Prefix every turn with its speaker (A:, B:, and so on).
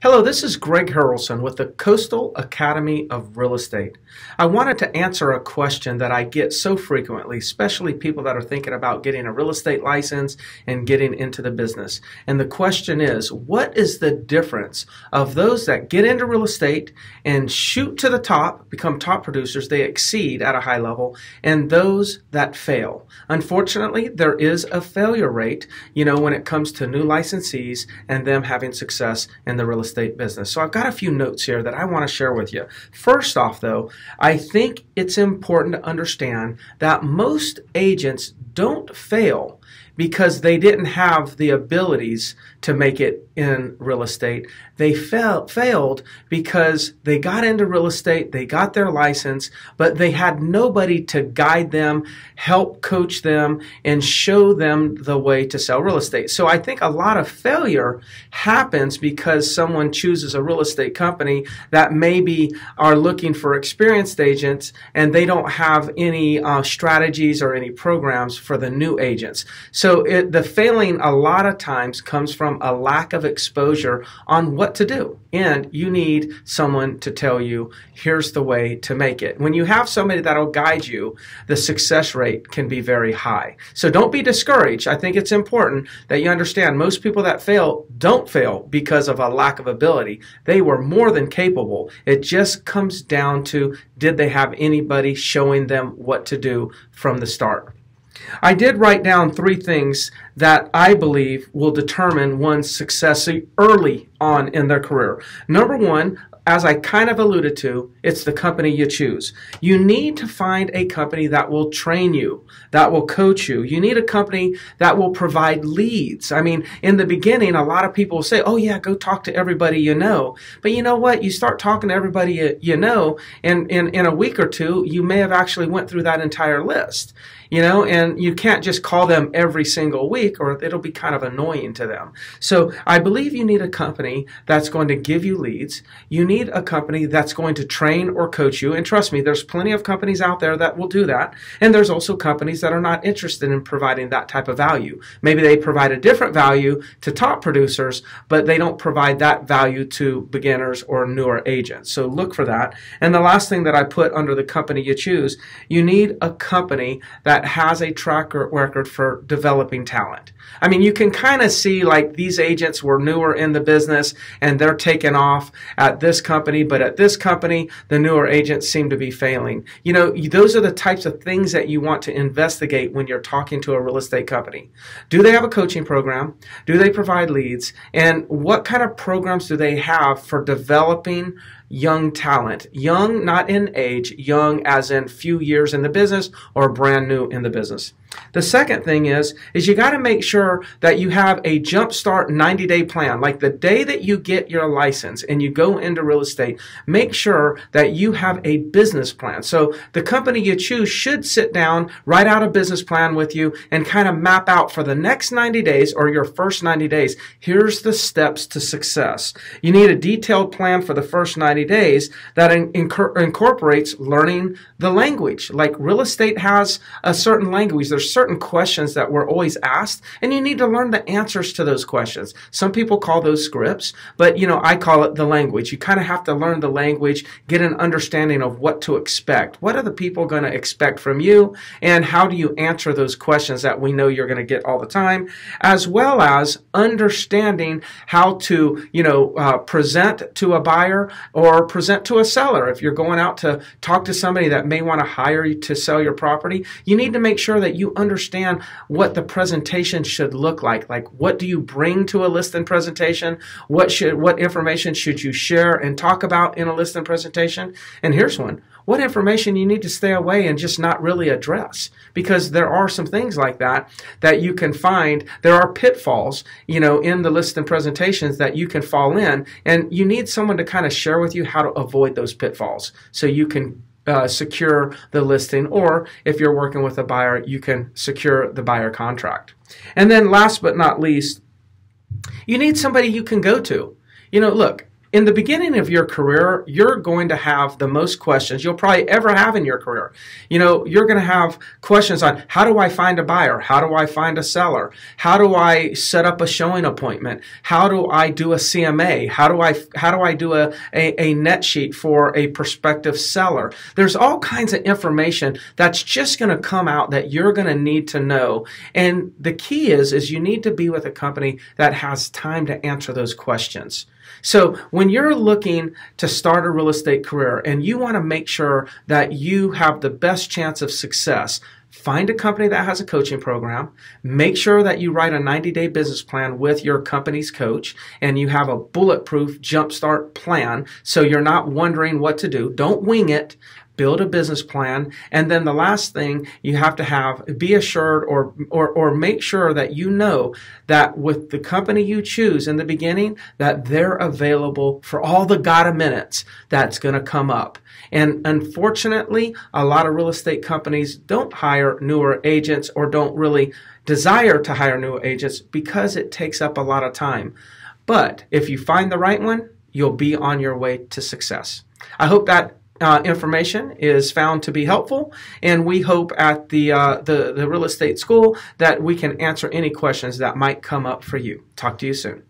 A: Hello, this is Greg Harrelson with the Coastal Academy of Real Estate. I wanted to answer a question that I get so frequently, especially people that are thinking about getting a real estate license and getting into the business. And the question is, what is the difference of those that get into real estate and shoot to the top, become top producers, they exceed at a high level, and those that fail? Unfortunately, there is a failure rate, when it comes to new licensees and them having success in the real estate business. So I've got a few notes here that I want to share with you. First off, though, I think it's important to understand that most agents don't fail because they didn't have the abilities to make it in real estate. They failed because they got into real estate, they got their license, but they had nobody to guide them, help coach them, and show them the way to sell real estate. So I think a lot of failure happens because someone chooses a real estate company that maybe are looking for experienced agents and they don't have any strategies or any programs for the new agents. So the failing a lot of times comes from a lack of exposure on what to do. And you need someone to tell you, here's the way to make it. When you have somebody that'll guide you, the success rate can be very high. So don't be discouraged. I think it's important that you understand most people that fail don't fail because of a lack of ability. They were more than capable. It just comes down to, did they have anybody showing them what to do from the start? I did write down 3 things that I believe will determine one's success early on in their career. Number 1, as I kind of alluded to, it's the company you choose. You need to find a company that will train you, that will coach you. You need a company that will provide leads. I mean, in the beginning, a lot of people will say, oh yeah, go talk to everybody you know. But you know what? You start talking to everybody you know, and in a week or two, you may have actually went through that entire list. And you can't just call them every single week or it'll be kind of annoying to them. So I believe you need a company that's going to give you leads. You need a company that's going to train or coach you. And trust me, there's plenty of companies out there that will do that. And there's also companies that are not interested in providing that type of value. Maybe they provide a different value to top producers, but they don't provide that value to beginners or newer agents. So look for that. And the last thing that I put under the company you choose, you need a company that has a track record for developing talent. I mean, you can kind of see like these agents were newer in the business and they're taking off at this company, but at this company, the newer agents seem to be failing. Those are the types of things that you want to investigate when you're talking to a real estate company. Do they have a coaching program? Do they provide leads? And what kind of programs do they have for developing young talent? Young, not in age, young as in few years in the business or brand new in the business. The second thing is you got to make sure that you have a jumpstart 90-day plan. Like the day that you get your license and you go into real estate, make sure that you have a business plan. So the company you choose should sit down, write out a business plan with you, and kind of map out for the next 90 days or your first 90 days. Here's the steps to success. You need a detailed plan for the first 90 days that incorporates learning the language. Like real estate has a certain language. There's certain questions that we're always asked, and you need to learn the answers to those questions. Some people call those scripts, but I call it the language. You kind of have to learn the language, get an understanding of what to expect. What are the people going to expect from you, and how do you answer those questions that we know you're going to get all the time, as well as understanding how to, present to a buyer or present to a seller. If you're going out to talk to somebody that may want to hire you to sell your property, you need to make sure that you understand what the presentation should look like. Like, what do you bring to a listing presentation? What information should you share and talk about in a listing presentation? And here's one. What information you need to stay away and just not really address, because there are some things like that you can find. There are pitfalls, in the listing presentations that you can fall in, and you need someone to kind of share with you how to avoid those pitfalls so you can secure the listing, or if you're working with a buyer, you can secure the buyer contract. And then last but not least, you need somebody you can go to. Look, In the beginning of your career, you're going to have the most questions you'll probably ever have in your career. You know, you're going to have questions on how do I find a buyer? How do I find a seller? How do I set up a showing appointment? How do I do a CMA? How do I do a net sheet for a prospective seller? There's all kinds of information that's just going to come out that you're going to need to know. And the key is you need to be with a company that has time to answer those questions. So when you're looking to start a real estate career and you want to make sure that you have the best chance of success, find a company that has a coaching program. Make sure that you write a 90-day business plan with your company's coach and you have a bulletproof jumpstart plan so you're not wondering what to do. Don't wing it. Build a business plan. And then the last thing you have to have, be assured or make sure that you know that with the company you choose in the beginning, that they're available for all the gotta minutes that's going to come up. And unfortunately, a lot of real estate companies don't hire newer agents or don't really desire to hire newer agents because it takes up a lot of time. But if you find the right one, you'll be on your way to success. I hope that information is found to be helpful, and we hope at the real estate school that we can answer any questions that might come up for you. Talk to you soon.